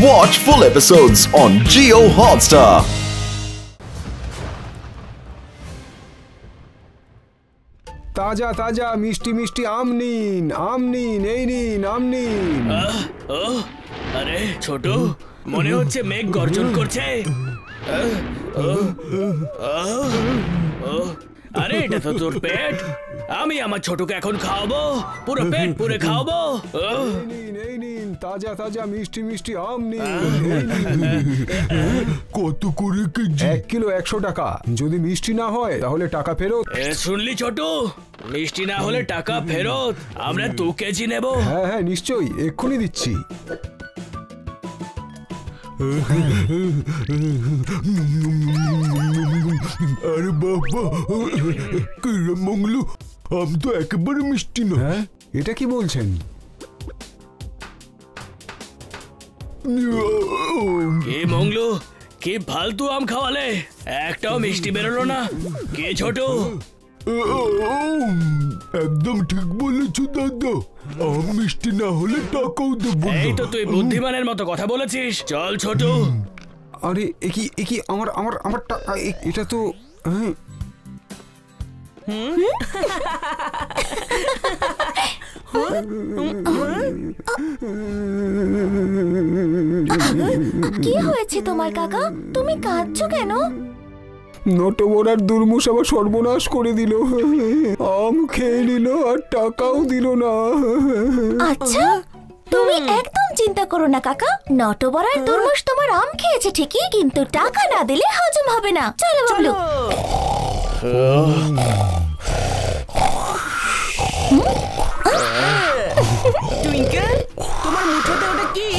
Watch full episodes on Jio Hotstar. ताजा ताजा मिष्टी मिष्टी आम नीन এই নিন আম নিন। আরে ছোট মনে হচ্ছে মেঘ গর্জন করছে। আরে এটা তো তোর পেট, আমি আমার ছোটকে এখন খাওয়াবো, পুরো পেট পুরে খাওয়াবো। এই নিন তাজা তাজা মিষ্টি মিষ্টি আম নিন। কত করে কেজি? 1 কিলো 100 টাকা। যদি মিষ্টি না হয় তাহলে টাকা ফেরত। শুনলি ছোট, মিষ্টি না হলে টাকা ফেরত। আমরা 2 কেজি নেব। হ্যাঁ হ্যাঁ নিশ্চয়ই, এক্ষুনি দিচ্ছি। আরে বাবা, কিরম মঙ্গলু, আম তো একেবারে মিষ্টি না। হ্যাঁ এটা কি বলছেন? কি মঙ্গলু, কি ফালতু আম খাওয়ালে, একটাও মিষ্টি বেরোলো না। কে ছোট? একদম ঠিক বলেছো দাদা, আম মিষ্টি না হলে টাকাও দেবো না। এই তো তুই বুদ্ধিমানের মতো কথা বলেছিস। চল ছোট। আরে একি আমার আমার আমার টাকা, এটা তো কি হয়েছে তোমার কাকা? তুমি কাঁদছো কেন? নটবরার দুর্মুষ আবার সর্বনাশ করে দিল। আম খেয়ে নিল আর টাকাও দিল না। আচ্ছা তুমি একদম চিন্তা করো না কাকা, নটবরার দুর্মুষ তোমার আম খেয়েছে ঠিকই, কিন্তু টাকা না দিলে হজম হবে না। চলো বলো। টুইঙ্কেল, তোমার মুঠোতে ওটা কি?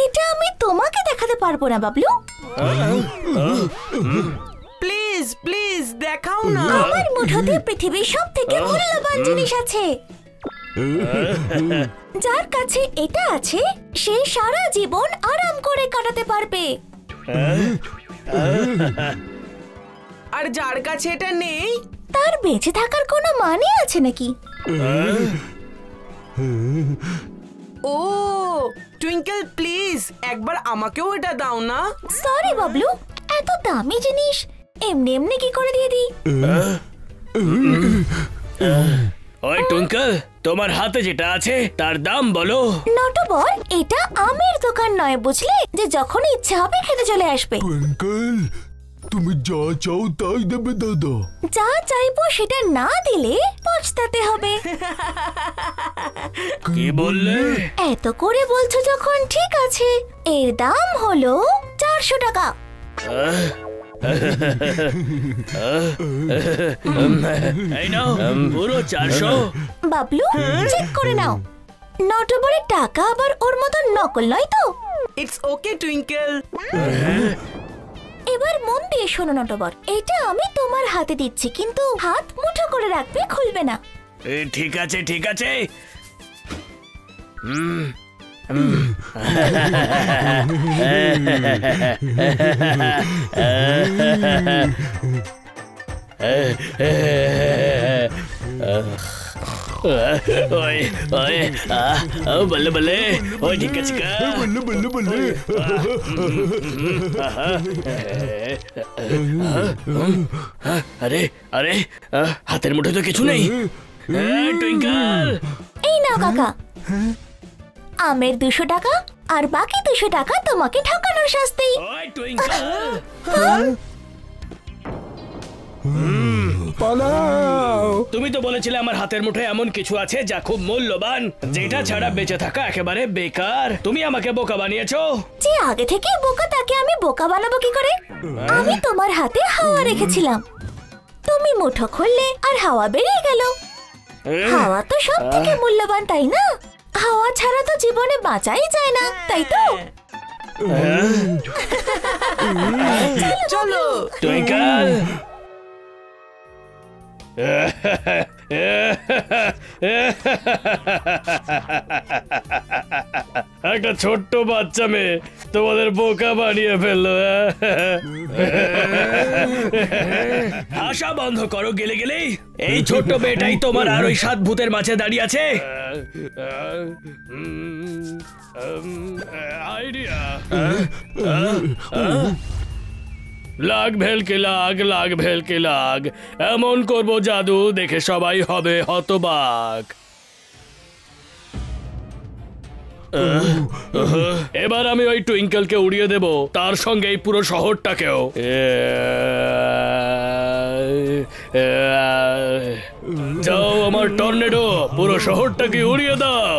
এটা আমি তোমাকে দেখাতে পারবো না বাবলু। প্লিজ প্লিজ দেখাও না। আমার মুঠোতে পৃথিবীর সবথেকে মূল্যবান জিনিস আছে। যার কাছে এটা আছে সে সারা জীবন আরাম করে কাটাতে পারবে। আর যার কাছে এটা নেই তার বেঁচে থাকার কোনো মানে আছে নাকি? ও টুইঙ্কেল, প্লিজ একবার আমাকেও এটা দাও না। সরি বাবলু, এত দামি জিনিস এমনি এমনি কি করে দিয়ে দিই? ওই টুইঙ্কেল, তোমার হাতে যেটা আছে তার দাম বলো। নটবর, এটা আমের দোকান নয় বুঝলে, যে যখন ইচ্ছা হবে খেতে চলে আসবে। টুইঙ্কেল, তুমি যা চাও তাই দেবে দাদা। যা চাইবো সেটা না দিলে পছতাতে হবে। কি বললে? এত করে বলছো যখন, ঠিক আছে, এর দাম হলো 400 টাকা। এই নাও পুরো 400। বাবলু চেক করে নাও, নটবরের টাকা আবার ওর মতো নকল নয় তো? It's okay twinkle. এবার মন দিয়ে শোনো নটবর, এটা আমি তোমার হাতে দিচ্ছি, কিন্তু হাত মুঠো করে রাখবে, খুলবে না। ঠিক আছে ঠিক আছে। বলে বলে ওই ঠিক আছে। বললে বললে বললে আরে আরে হাতের মুঠে তো কিছু নেই। টুইঙ্কেল, এই নাও কাকা, আমের 200 টাকা, আর বাকি 200 টাকা তোমাকে ঠকানোর শাস্তি। ওই টুইঙ্কেল, পালাও। তুমি তো বলেছিলে আমার হাতের মুঠোয় এমন কিছু আছে যা খুব মূল্যবান, যেটা ছাড়া বেঁচে থাকা একেবারে বেকার। তুমি আমাকে বোকা বানিয়েছো। যে আগে থেকে বোকা তাকে আমি বোকা বানাবো কি করে? আমি তোমার হাতে হাওয়া রেখেছিলাম, তুমি মুঠো খুললে আর হাওয়া বেরিয়ে গেল। হাওয়া তো সব থেকে মূল্যবান, তাই না? হাওয়া ছাড়া তো জীবনে বাঁচাই যায় না, তাই তো? চলো টুইঙ্কেল, একটা ছোট্ট বাচ্চা মেয়ে তোমাদের বোকা বানিয়ে ফেললো। আশা বন্ধ করো গেলে গেলে। এই ছোট্ট মেয়েটাই তোমার আর ওই 7 ভূতের মাঝে দাঁড়িয়ে আছে। আইডিয়া লাগ ভেলকে লাগ, লাগ ভেলকে লাগ, এমন করবো জাদু দেখে সবাই হবে হতবাক। এবার আমি ওই টুইঙ্কেলকে উড়িয়ে দেব, তার সঙ্গে এই পুরো শহরটাকেও। যাও আমার টর্নেডো, পুরো শহরটাকে উড়িয়ে দাও।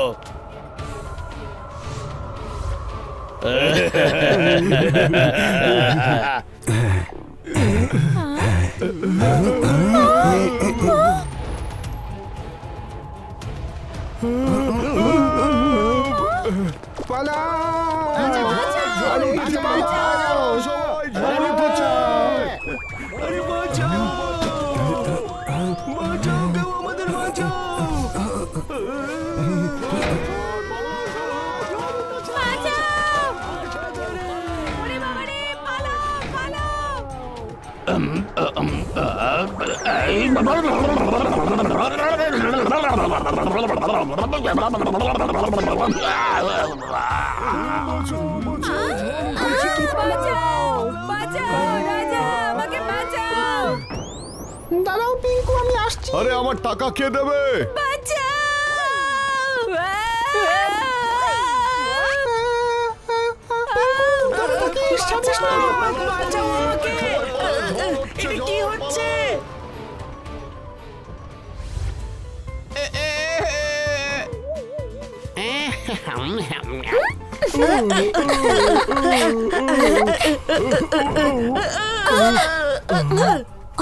দাঁড়াও পিঙ্কু, আমি আসছি। আরে আমার টাকা কে দেবে? কি হচ্ছে?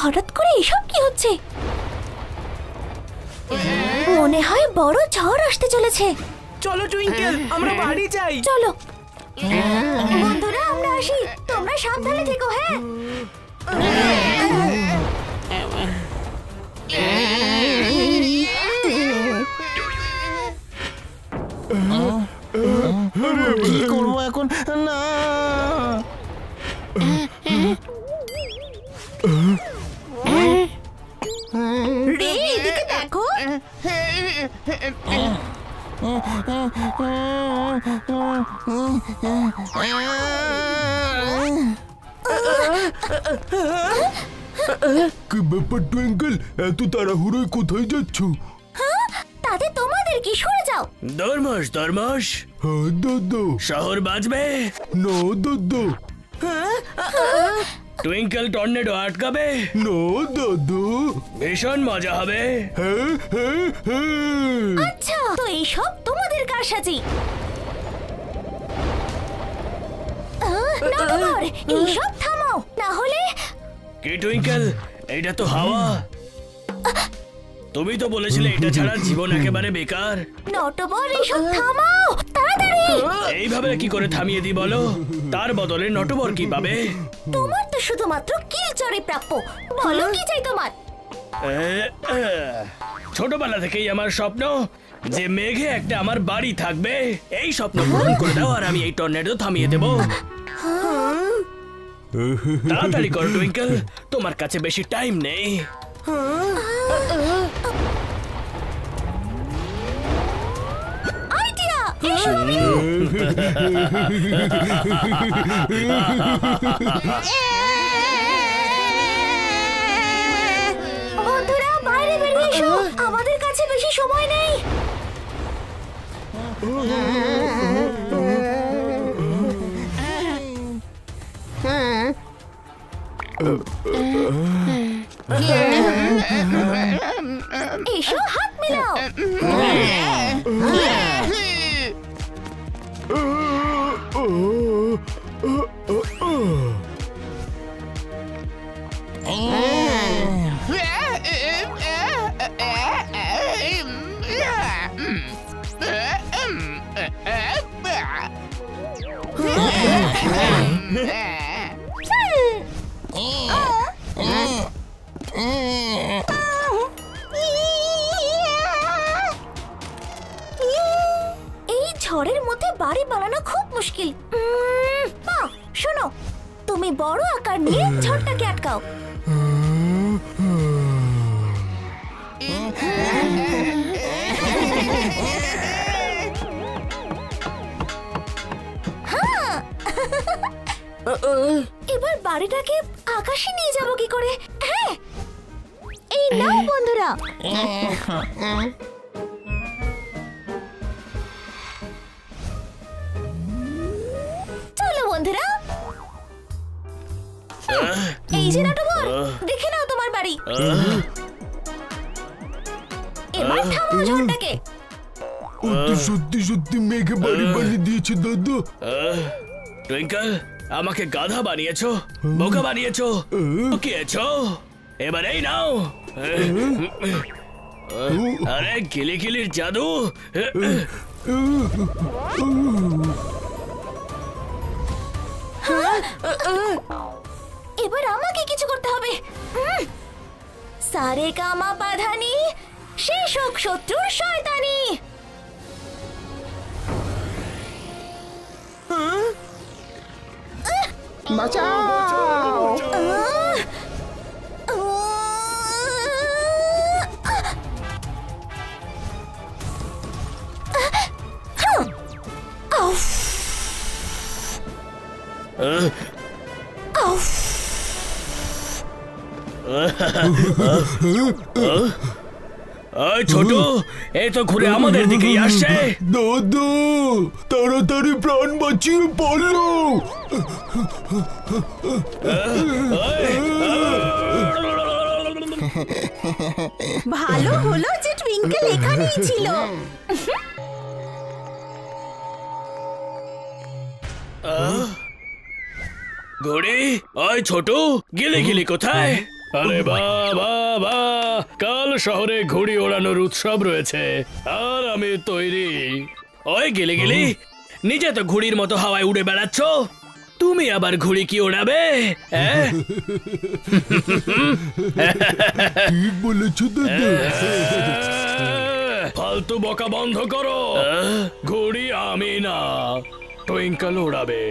হঠাৎ করে এসব কি হচ্ছে? মনে হয় বড় ঝড় আসতে চলেছে। চলো টুইঙ্কেল, আমরা বাড়ি যাই। চলো বন্ধুরা, আমরা আসি, তোমরা সাবধানে থেকো। হ্যাঁ, কি করবো এখন? না, রে এদিকে দেখো। কি ব্যাপার টুইঙ্কেল, এত তাড়াহুড়োয় কোথায় যাচ্ছ? তাতে তোমাদের কি? সরে যাও। দরমস দরমস, হ্যাঁ দাদা। শহর বাজবে না দাদা। টুইঙ্কেল টর্নেডো আটকাবে না দাদা। ভীষণ মজা হবে। হ্যাঁ হ্যাঁ হ্যাঁ। আচ্ছা, তো এইসব তোমাদের কারসাজি। এইসব থামাও, না হলে। কি টুইঙ্কেল, এটা তো হাওয়া। তুমি তো বলেছিলে এটা ছাড়া জীবন একেবারে বেকার। নটবর, এইসব থামাও তাড়াতাড়ি। এইভাবে কি করে থামিয়ে দিই বলো? তার বদলে নটবর কি পাবে? তোমার তো শুধুমাত্র কিলচরে প্রাপ্য। বলো কি চাই তোমার? ছোটবেলা থেকেই আমার স্বপ্ন যে মেঘে একটা আমার বাড়ি থাকবে। এই স্বপ্ন পূরণ করে দাও আর আমি এই টর্নেডো থামিয়ে দেব। তাড়াতাড়ি করো টুইঙ্কেল, তোমার কাছে বেশি টাইম নেই। আইডিয়া, এসো আমি। বন্ধুরা, বাইরে বেরিয়ে এসো, আমাদের কাছে বেশি সময় নেই। এসো, হাত মিলাও। এই ঝড়ের মধ্যে বাড়ি বানানো খুব মুশকিল। মা শোনো, তুমি বড় আকার নিয়ে ঝড়টাকে আটকাও। এবার বাড়িটাকে আকাশে নিয়ে যাব কি করে? হ্যাঁ, এই নাও বন্ধুরা। চলো বন্ধুরা, এই যে নটবর, দেখে নাও তোমার বাড়ি। এবার থামাও ঝড়টাকে। সত্যি সত্যি মেঘে বাড়ি বানিয়ে দিয়েছে দাদা। টুইঙ্কল, আমাকে গাধা বানিয়েছো, বোকা বানিয়েছো, ঠকিয়েছো। এবার এই নাও। আরে গিলি গিলির জাদু। এবার আমাকে কিছু করতে হবে। সারে গামা পাধানি, শেষ হোক শত্রুর শয়তানি। বাঁচাও। ছোট, এই তো ঘুরে আমাদের দিকেই আসছে। দাদা তাড়াতাড়ি প্রাণ বাঁচিয়ে পারলো। ভালো হলো যে টুইঙ্কেল এখানেই ছিল। ঘুড়ি, ওই ছোট, গিলি গিলি কোথায়? আরে বাবা বা, কাল শহরে ঘুড়ি ওড়ানোর উৎসব রয়েছে আর আমি তৈরি। ওই গিলি গিলি, নিজে তো ঘুড়ির মতো হাওয়ায় উড়ে বেড়াচ্ছ, তুমি আবার ঘুড়ি কি ওড়াবে? ঠিক বলেছো দাদা। ফালতু বকা বন্ধ করো। ঘুড়ি আমি না, টুইঙ্কল ওড়াবে।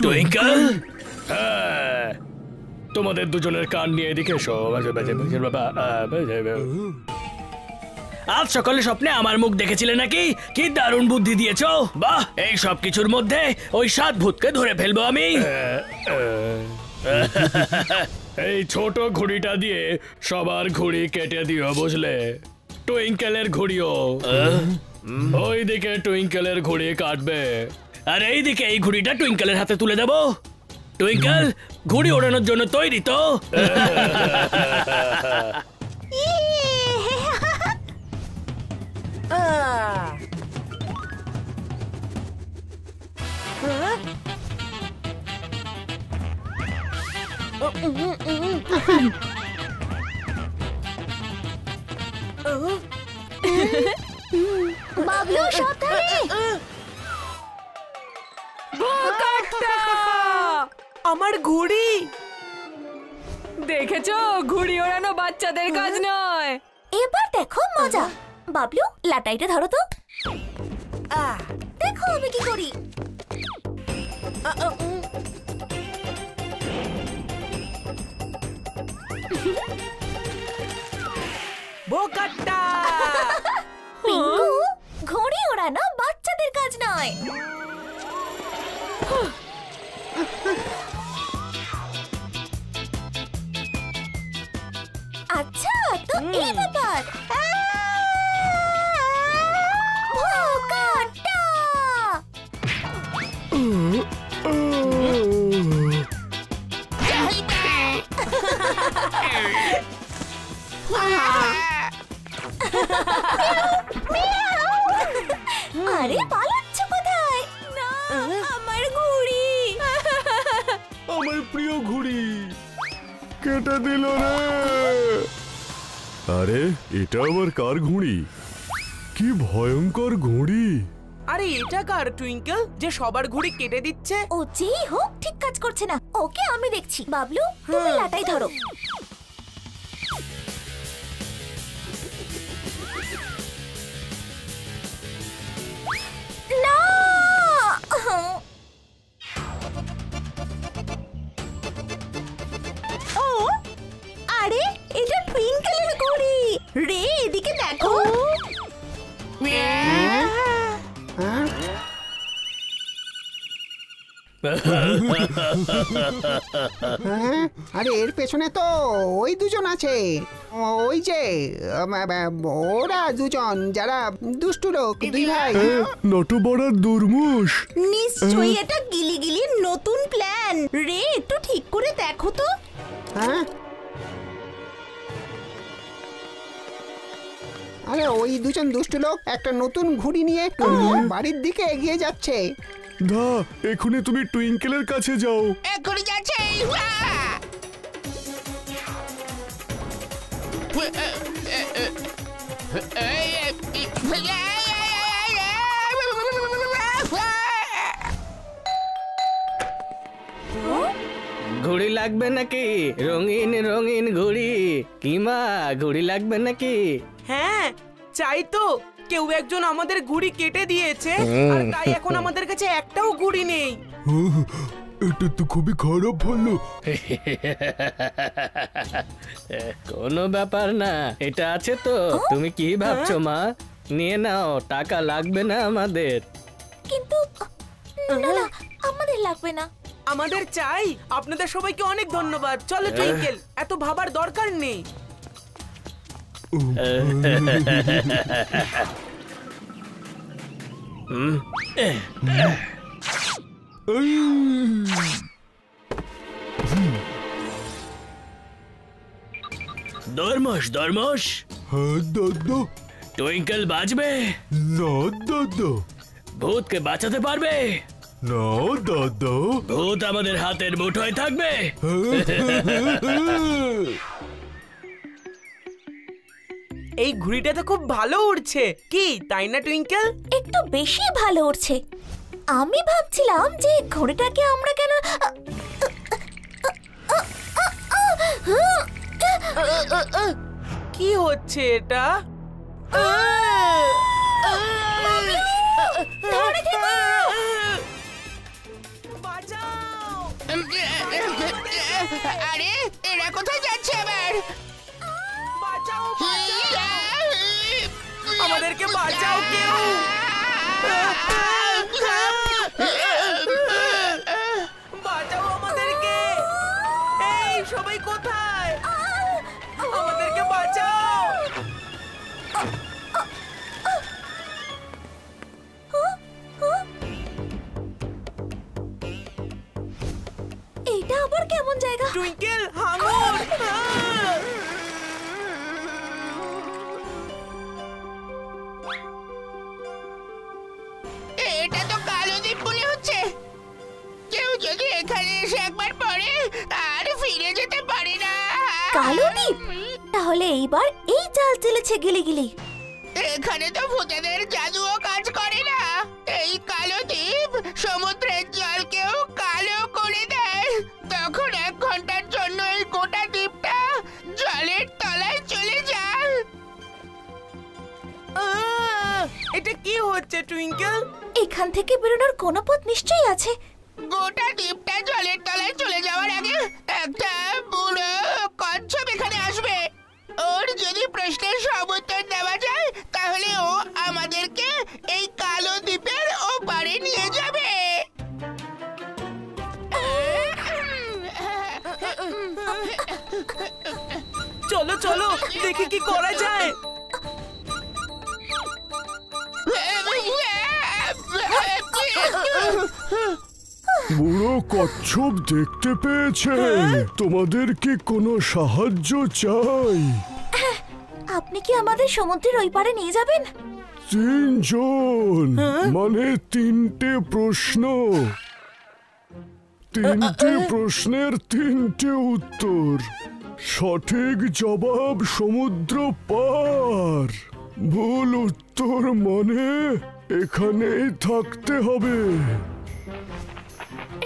টুইঙ্কল, হ্যাঁ, তোমাদের দুজনের কান নিয়ে এদিকে এসো। আজ সকালে স্বপ্নে আমার মুখ দেখেছিলে নাকি? কি দারুণ বুদ্ধি দিয়েছো। বাহ, এই সব কিছুর মধ্যে ওই 7 ভূতকে ধরে ফেলবো আমি। এই ছোট ঘুড়িটা দিয়ে সবার ঘুড়ি কেটে দিও, বুঝলে? টুইঙ্কেলের ঘুড়িও। ওইদিকে টুইঙ্কেলের ঘুড়ি কাটবে, আর এইদিকে এই ঘুড়িটা টুইঙ্কেলের হাতে তুলে দেবো। টুইঙ্কেল, ঘুড়ি ওড়ানোর জন্য তৈরি তো? বাবলু সাবধানে। আমার ঘুড়ি দেখেছো? ঘুড়ি ওড়ানো বাচ্চাদের কাজ নয়। এবার দেখো মজা। বাবলু, লাটাইটা ধরো তো। দেখো আমি কি করি। বোকাট্টা। পিঙ্কু, ঘুড়ি ওড়ানো বাচ্চাদের কাজ নয়। আচ্ছা, তো এই ব্যাপার। বোকাট্টা। আরে পালাচ্ছ কোথায়? না, আমার ঘুড়ি। আমার প্রিয় ঘুড়ি কেটে দিল রে। আরে এটা আবার কার ঘুড়ি? কি ভয়ঙ্কর ঘুড়ি। আরে এটা কার টুইঙ্কেল যে সবার ঘুড়ি কেটে দিচ্ছে? ও যেই হোক ঠিক কাজ করছে না। ওকে আমি দেখছি। বাবলু, তুমি লাটাই ধরো। হ্যাঁ, আরে এর পেছনে তো ওই দুজন আছে, ওই যে ওরা দুজন যারা দুষ্টু লোক, দুই ভাই। নটবড়া দুর্মুষ। নিশ্চয়ই এটা গিলিগিলির নতুন প্ল্যান। রে একটু ঠিক করে দেখো তো। হ্যাঁ, আরে ওই দুজন দুষ্টু লোক একটা নতুন ঘুড়ি নিয়ে বাড়ির দিকে এগিয়ে যাচ্ছে। দা, এখনই তুমি টুইঙ্কেলের কাছে যাও। এখনই যাচ্ছে। ঘুড়ি লাগবে নাকি? রঙিন রঙিন ঘুড়ি। কিমা, ঘুড়ি লাগবে নাকি? হ্যাঁ চাই তো। কেউ একজন আমাদের ঘুড়ি কেটে দিয়েছে, আর তাই এখন আমাদের কাছে একটাও ঘুড়ি নেই। এটা তো খুবই খারাপ হলো। কোনো ব্যাপার না, এটা আছে তো। তুমি কি ভাবছো মা? নিয়ে নাও, টাকা লাগবে না আমাদের। কিন্তু না না, আমাদের লাগবে না। আমাদের চাই। আপনাদের সবাইকে অনেক ধন্যবাদ। চলো টুইঙ্কেল, এত ভাবার দরকার নেই। দরমস দরমস। হ্যাঁ দাদা। টুইঙ্কেল বাজবে? না দাদা। ভূতকে বাঁচাতে পারবে? না দাদা। ভূত আমাদের হাতের মুঠোয় থাকবে। এই ঘুড়িটা তো খুব ভালো উড়ছে, কি তাই না টুইঙ্কেল? একটু বেশি ভালো উঠছে। আমি ভাবছিলাম যে ঘড়িটাকে আমরা কেন কি হচ্ছে এটা? বাঁচাও! আরে এরা কোথায় যাচ্ছে আবার? বাঁচাও, বাঁচাও! আমাদেরকে বাঁচাও কেউ! বাঁচাও আমাদেরকে! এই সবাই কোথায়? আমাদেরকে বাঁচাও! এইটা আবার কেমন জায়গা? টুইঙ্কেল হাঙর! এটা তো কালো দ্বীপ মনে হচ্ছে। কেউ যদি এখানে এসে একবার পড়ে আর ফিরে যেতে পারে না। কালো দ্বীপ? তাহলে এইবার এই জাল চেলেছে গিলিগিলি। এখানে তো ভূতেদের জাদুও কাজ করে না। এই কালো দ্বীপ সমুদ্রের জলকেও কালো করে দেয়। তখন 1 ঘন্টার জন্য এই গোটা দ্বীপটা জলের তলায় চলে যায়। এটা কি হচ্ছে টুইঙ্কেল? এখান থেকে বেরোনোর কোনো পথ নিশ্চয়ই আছে। গোটা দ্বীপটা জলের তলায় চলে যাওয়ার আগে একটা বুড়ো কচ্ছপ এখানে আসবে। ওর যদি প্রশ্নের সব উত্তর দেওয়া যায় তাহলে ও আমাদেরকে এই কালো দ্বীপের ওপারে নিয়ে যাবে। চলো চলো দেখি কি করা যায়। বুড়ো কচ্ছপ দেখতে পেয়েছে। তোমাদের কি কোনো সাহায্য চাই? আপনি কি আমাদের সমুদ্রের ওই পারে নিয়ে যাবেন? 3 জন, মানে 3টে প্রশ্ন। 3টে প্রশ্নের 3টে উত্তর। সঠিক জবাব সমুদ্র পার। ভুল উত্তর মানে এখানেই থাকতে হবে।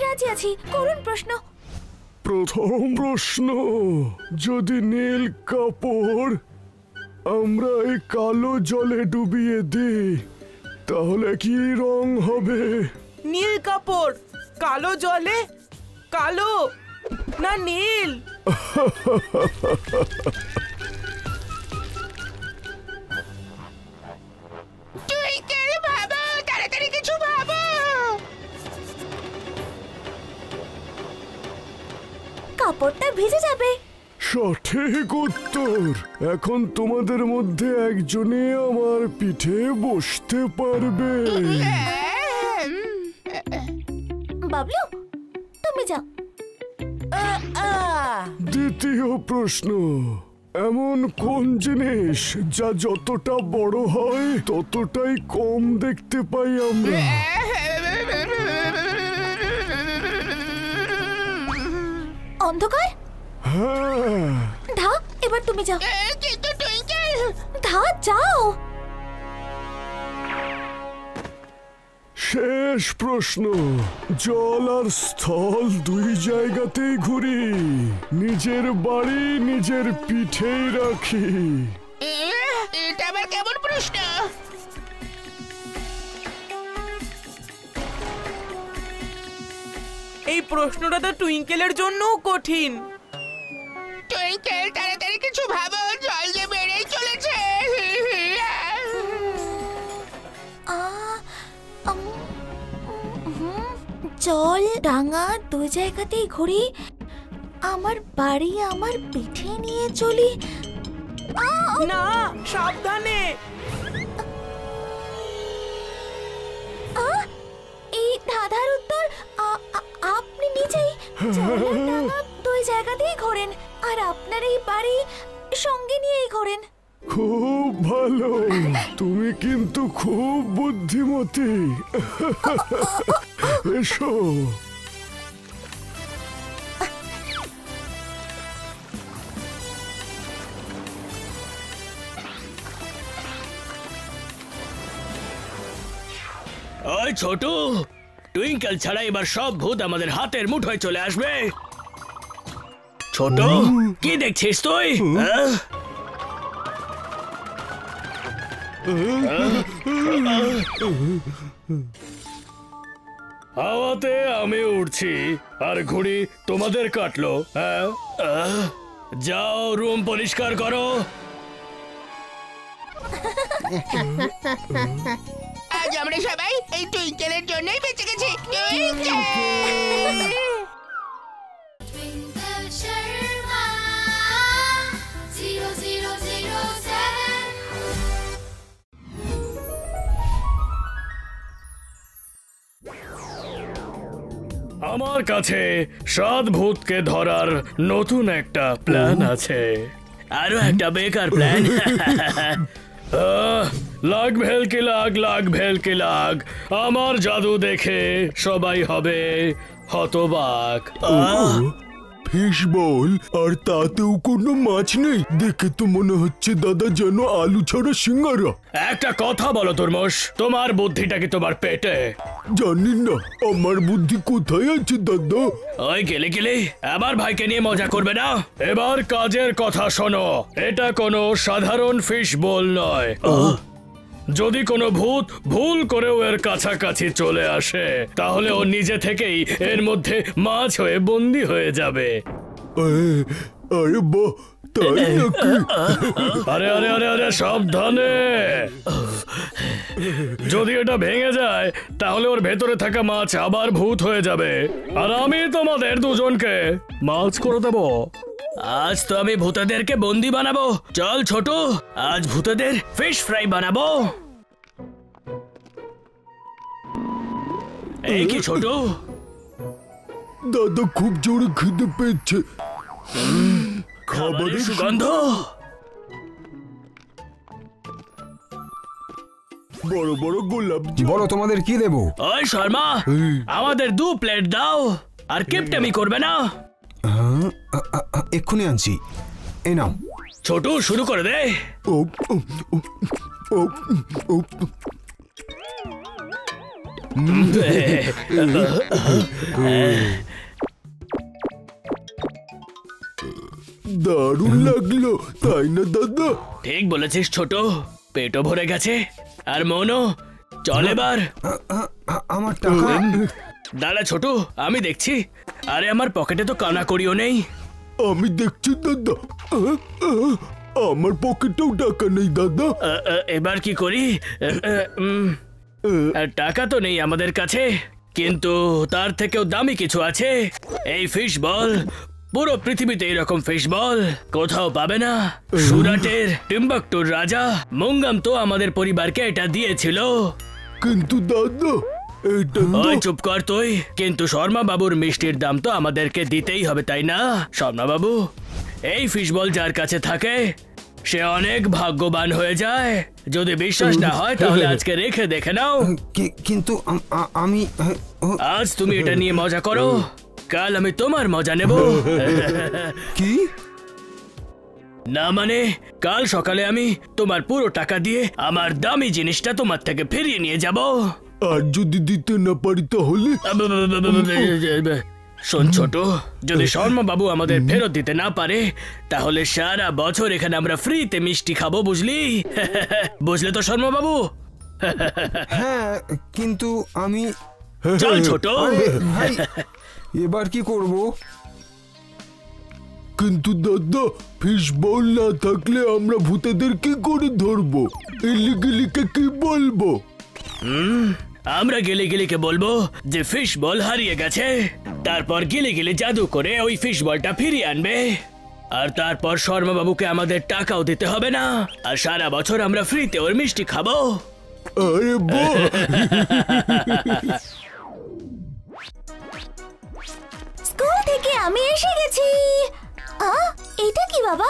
রাজি আছি, করুন প্রশ্ন। প্রথম প্রশ্ন, যদি নীল কাপড় আমরা এই কালো জলে ডুবিয়ে দিই তাহলে কি রং হবে? নীল কাপড় কালো জলে? কালো না নীল? টুইঙ্কেল ভাবো, তাড়াতাড়ি কিছু ভাবো। কাপড়টা ভিজে যাবে। সঠিক উত্তর। এখন তোমাদের মধ্যে একজনে আমার পিঠে বসতে পারবে। বাবলু, তুমি যাও। দ্বিতীয় প্রশ্ন, এমন কোন জিনিস যা যতটা বড় হয় ততটাই কম দেখতে পাই আমরা? অন্ধকার? হ্যাঁ। ধা, এবার তুমি যাও। কিন্তু টুইঙ্কেল, ধা, যাও। শেষ প্রশ্ন, জল আর স্থল দুই জায়গাতেই ঘুরি, নিজের বাড়ি নিজের পিঠেই রাখি। এটা আবার কেমন প্রশ্ন? এই প্রশ্নটা তো টুইঙ্কেলের জন্যও কঠিন। টুইঙ্কেল, তাড়াতাড়ি কিছু ভাবো, জল যে বেড়েই চলেছে। জল ডাঙা দুই জায়গাতেই ঘুরি, আমার বাড়ি আমার পিঠে নিয়ে চলি। না, সাবধানে। এই ধাঁধার উত্তর আপনি নিজেই। জল আর ডাঙা দুই জায়গাতেই ঘোরেন, আর আপনার এই বাড়ি সঙ্গে নিয়েই ঘোরেন। খুব ভালো, তুমি কিন্তু খুব বুদ্ধিমতী। এসো। ওই ছোটু, টুইঙ্কেল ছাড়া এবার সব ভূত আমাদের হাতের মুঠোয় চলে আসবে। ছোট, কি দেখছিস তুই? হাওয়াতে আমি উড়ছি আর ঘুড়ি তোমাদের কাটলো। যাও, রুম পরিষ্কার করো। আজ আমরা সবাই এই টুইঙ্কেলের জন্যই বেঁচে গেছি। টুইঙ্কেল! Twinkle Sharma 0007 আমার কাছে 7 ভূতকে ধরার নতুন একটা প্ল্যান আছে। আরো একটা বেকার প্ল্যান। লাগ ভেলকি লাগ, লাগ ভেলকি লাগ, আমার জাদু দেখে সবাই হবে হতবাক। ফিশ বল, আর তাতেও কোনো মাছ নেই, দেখে তো মনে হচ্ছে দাদা যেন আলু ছাড়া সিঙ্গারা। একটা কথা বলো তরমুজ, তোমার বুদ্ধিটা কি তোমার পেটে? জানি না আমার বুদ্ধি কোথায় আছে দাদা। ওই গেলে গেলে আমার ভাইকে নিয়ে মজা করবে না। এবার কাজের কথা শোনো, এটা কোনো সাধারণ ফিশ বোল নয়। যদি কোনো ভূত ভুল করেও এর কাছাকাছি চলে আসে, তাহলে ও নিজে থেকেই এর মধ্যে মাছ হয়ে বন্দি হয়ে যাবে। আরে বাহ, তাই নাকি? আরে আরে আরে আরে, সাবধানে। যদি এটা ভেঙে যায় তাহলে ওর ভেতরে থাকা মাছ আবার ভূত হয়ে যাবে, আর আমি তোমাদের দুজনকে মাছ করে দেবো। আজ তো আমি ভূতেদেরকে বন্দি বানাবো। চল ছোট, আজ ভূতেদের ফিশ ফ্রাই বানাবো। এই কি ছোট? দাদা খুব জোরে খিদে পেয়েছে, খাবারের সুগন্ধ। বড় বড় গোলাপ। বলো তোমাদের কি দেবো? ওই শর্মা, আমাদের 2 প্লেট দাও, আর কিপটামি করবে না। এক্ষুনি আনছি, এই নাও। ছোট, শুরু করে দে। ও ও ও ও দারুণ লাগলো, তাই না দাদা? ঠিক বলেছিস ছোট, পেটও ভরে গেছে আর মনও। চল এবার। আমার টাকা। দাঁড়া ছোট, আমি দেখছি। আরে আমার পকেটে তো কানা করিও নেই। আমি দেখছি দাদা, আমার পকেটেও টাকা নেই দাদা। এবার কি করি? টাকা তো নেই আমাদের কাছে, কিন্তু তার থেকেও দামি কিছু আছে। এই ফিশ বল পুরো পৃথিবীতে এরকম ফিশ বল কোথাও পাবে না। সুরাটের টিম্বাকটুর রাজা মুঙ্গাম তো আমাদের পরিবারকে এটা দিয়েছিল। কিন্তু দাদা এটা ওই চুপ কর তুই। কিন্তু শর্মা বাবুর মিষ্টির দাম তো আমাদেরকে দিতেই হবে, তাই না শর্মা বাবু? এই ফিশ বল যার কাছে থাকে সে অনেক ভাগ্যবান হয়ে যায়। যদি বিশ্বাস না হয় তাহলে আজকে রেখে দেখে নাও। কিন্তু আমি আজ তুমি এটা নিয়ে মজা করো, কাল আমি তোমার মজা নেব। কি না মানে কাল সকালে আমি তোমার পুরো টাকা দিয়ে আমার দামি জিনিসটা তোমার থেকে ফিরিয়ে নিয়ে যাব। আর যদি দিতে না পারি তাহলে? শোন ছোট, যদি শর্মা বাবু আমাদের ফেরত দিতে না পারে তাহলে সারা বছর এখানে আমরা ফ্রিতে মিষ্টি খাবো, বুঝলি? বুঝলে তো শর্মা বাবু? হ্যাঁ কিন্তু আমি চল ছোট। ভাই এবার কি করব? কিন্তু দাদা ফিশ বল না থাকলে আমরা ভূতেদের কি করে ধরবো? এলিগেলিকে কি বলবো? আমরা গেলে গেলিকে বলবো যে ফিশ বল হারিয়ে গেছে। তারপর গেলে গেলে জাদু করে ওই ফিশ বলটা ফিরিয়ে আনবে। আর তারপর শর্মা বাবুকে আমাদের টাকাও দিতে হবে না, আর সারা বছর আমরা ফ্রিতে ওর মিষ্টি খাবো। আরে বাহ! স্কুল থেকে আমি এসে গেছি। এটা কি বাবা?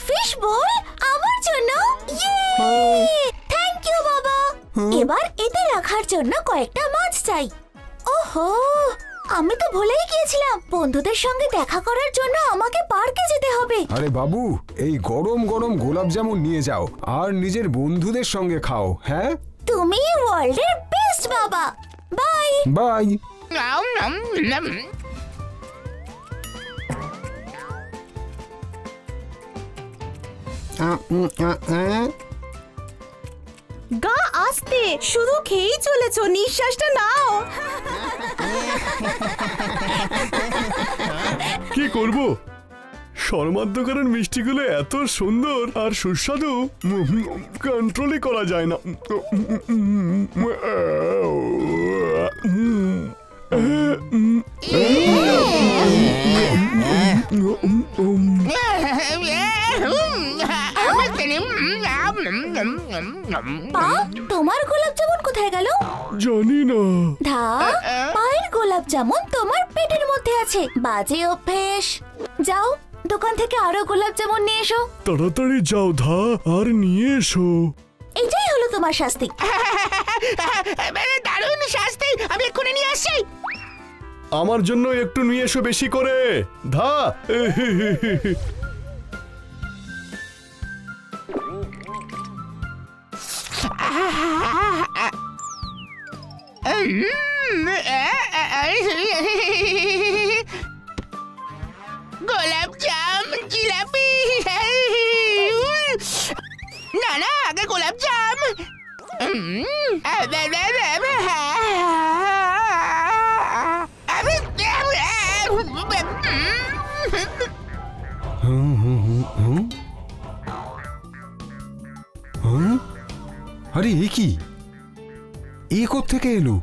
ফিশ বল আমার জন্য? থ্যাংক ইউ বাবা। এবার এতে রাখার জন্য কয়েকটা মাছ চাই। ওহো, আমি তো ভুলেই গিয়েছিলাম, বন্ধুদের সঙ্গে দেখা করার জন্য আমাকে পার্কে যেতে হবে। আরে বাবু, এই গরম গরম গোলাপ জামুন নিয়ে যাও আর নিজের বন্ধুদের সঙ্গে খাও। হ্যাঁ, তুমি ওয়ার্ল্ডের বেস্ট বাবা। Bye bye. গা আস্তে, শুধু খেয়েই চলেছো, নিঃশ্বাসটা নাও। কি করব? শর্মার দোকানের মিষ্টিগুলো এত সুন্দর আর সুস্বাদু, কন্ট্রোলই করা যায় না। তোমার গোলাপ জামুন কোথায় গেল? জানি না। ধা, পায়ের গোলাপ জামুন তোমার পেটের মধ্যে আছে, বাজে অভ্যেস। যাও দোকান থেকে আরো গোলাপ জামুন নিয়ে এসো। তাড়াতাড়ি যাও ধা, আর নিয়ে এসো। এটাই হলো তোমার শাস্তি। দারুণ শাস্তি, আমি এক্ষুনি নিয়ে আসছি। আমার জন্য একটু নিয়ে এসো বেশি করে ধা। গোলাপ জাম, জিলাপি। না না, আগে গোলাপ জাম। আরে এ কি? এ কোত্থেকে এলো?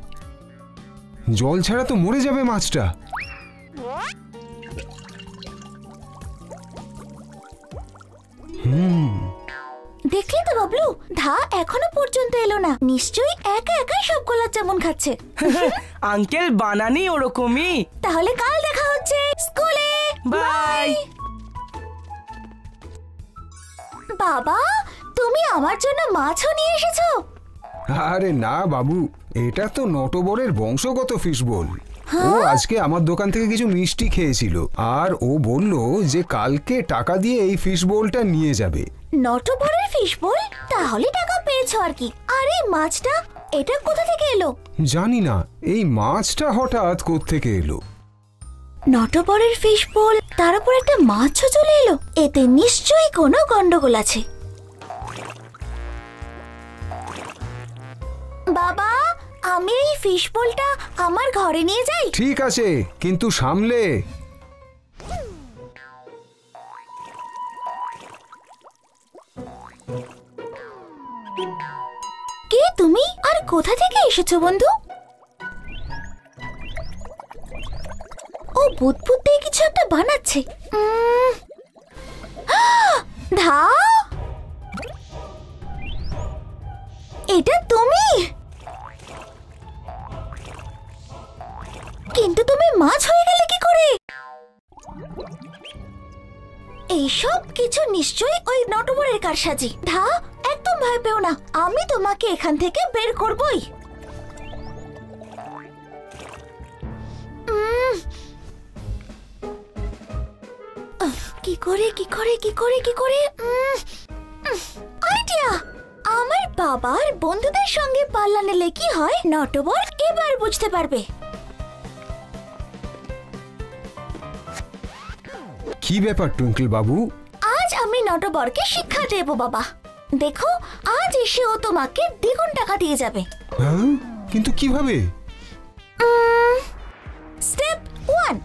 জল ছাড়া তো মরে যাবে মাছটা। দেখলে তো বাবলু, ধা এখনো পর্যন্ত এলো না। নিশ্চয়ই একা একা সব গোলাপ জামুন খাচ্ছে। আঙ্কেল বানানি ওরকমই। তাহলে কাল দেখা হচ্ছে স্কুলে। বাই। বাবা, তুমি আমার জন্য মাছও নিয়ে এসেছো? আরে না বাবু, এটা তো নটবরের বংশগত ফিশ বল। ও আজকে আমার দোকান থেকে কিছু মিষ্টি খেয়েছিল আর ও বলল যে কালকে টাকা দিয়ে এই ফিশ বোলটা নিয়ে যাবে। নটবরের ফিশ বল? তাহলে টাকা পেয়েছো আর কি। আরে মাছটা, এটা কোথা থেকে এলো? জানি না, এই মাছটা হঠাৎ কোত্থেকে এলো। নটবরের ফিশ বল, তার উপর একটা মাছও চলে এলো। এতে নিশ্চয়ই কোনো গন্ডগোল আছে। বাবা, আমি এই ফিশ বলটা আমার ঘরে নিয়ে যাই? ঠিক আছে, কিন্তু সামলে। কে তুমি আর কোথা থেকে এসেছো বন্ধু? ও ও বুদবুদ দিয়ে কিছু একটা বানাচ্ছে। ধা, এটা তুমি? কিন্তু তুমি মাছ হয়ে গেলে কি করে? এইসব কিছু নিশ্চয়ই ওই নটবরের কারসাজি। ধা, একদম ভয় পেও না, আমি তোমাকে এখান থেকে বের করবই। কি করে কি করে কি করে কি করে আইডিয়া! আমার বাবার বন্ধুদের সঙ্গে পাল্লা নিলে কি হয় নটবর এবার বুঝতে পারবে। কি ব্যাপার টুইঙ্কল বাবু? আজ আমি নটবরকে শিক্ষা দেব বাবা। দেখো, আজ এসে ও তোমাকে দ্বিগুণ টাকা দিয়ে যাবে। হ্যাঁ, কিন্তু কিভাবে? স্টেপ 1।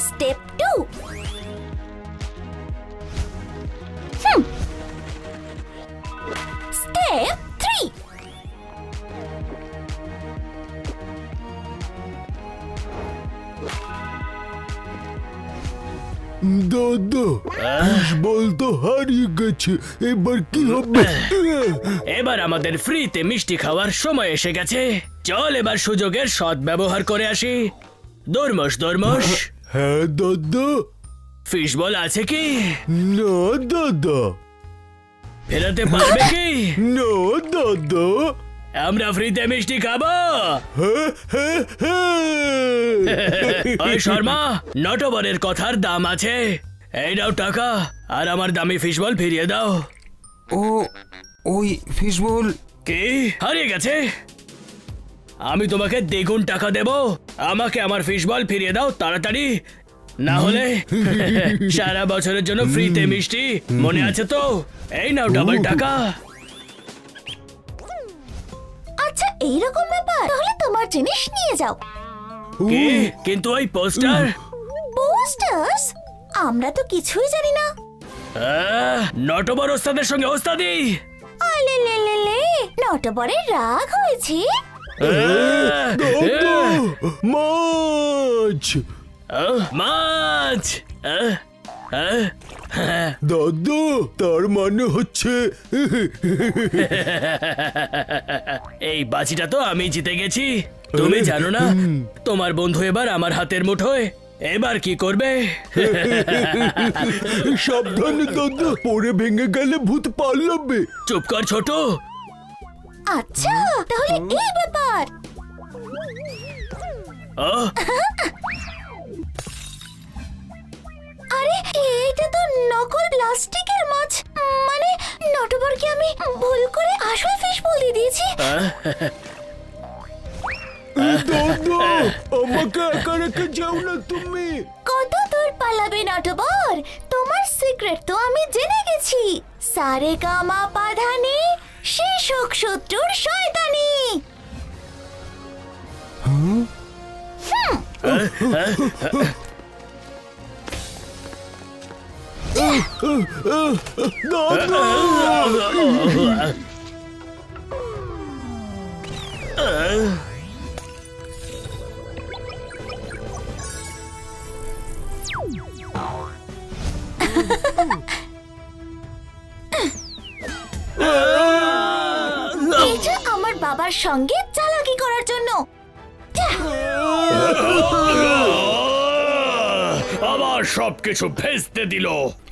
স্টেপ 2। স্টেপ 3। দাদা, ফিশবল তো হারিয়ে গেছে, এবার কি হবে? এবার আমাদের ফ্রিতে মিষ্টি খাওয়ার সময় এসে গেছে। চল এবার সুযোগের সদ্ব্যবহার করে আসি। দরমস দরমস। হ্যাঁ দাদা। ফিশবল আছে কি? না দাদা। ফেরাতে পারবে কি? না দাদা। আমরা ফ্রিতে মিষ্টি খাবো। ওই শর্মা, নটবরের কথার দাম আছে। এই নাও টাকা, আর আমার দামি ফিশবল ফিরিয়ে দাও। ও, ওই ফিশবল কি হারিয়ে গেছে? আমি তোমাকে দ্বিগুণ টাকা দেব। আমাকে আমার ফিশবল ফিরিয়ে দাও তাড়াতাড়ি, না হলে সারা বছরের জন্য ফ্রিতে মিষ্টি। মনে আছে তো? এই নাও ডাবল টাকা। আচ্ছা, এইরকম ব্যাপার, তাহলে তোমার জিনিস নিয়ে যাও। কি? কিন্তু ওই পোস্টার? পোস্টার্স? আমরা তো কিছুই জানি না। নটবর ওস্তাদের সঙ্গে ওস্তাদি। আলে লে লে লে, নটবরের রাগ হয়েছে। মাছ মাছ। দাদা, তার মানে হচ্ছে এই বাজিটা তো আমি জিতে গেছি। তুমি জানো না, তোমার বন্ধু এবার আমার হাতের মুঠোয়। এবার কি করবে? সাবধানে দাদা, পরে ভেঙে গেলে ভূত পালাবে। চুপ কর ছোট। আচ্ছা, তাহলে এই ব্যাপার। আরে, এটা তো নকল প্লাস্টিকের মাছ। মানে নটবরকে আমি ভুল করে আসল ফিশবল দিয়ে দিয়েছি। দাদা, আমাকে একা রেখে যাও না তুমি। কত দূর পালাবে নটবর? তোমার সিক্রেট তো আমি জেনে গেছি। সারেগামা পাধানি, শেষ হোক শত্রুর শয়তানি। এটা আমার বাবার সঙ্গে চালাকি করার জন্য। আবার সবকিছু ভেস্তে দিল।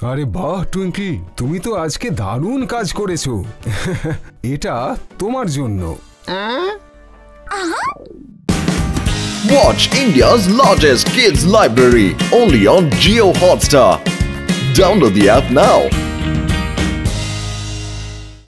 আরে বাহ টুইঙ্কি, তুমি তো আজকে দারুণ কাজ করেছো। এটা তোমার জন্য। Watch India's largest kids library only on Jio Hotstar. Download the app now.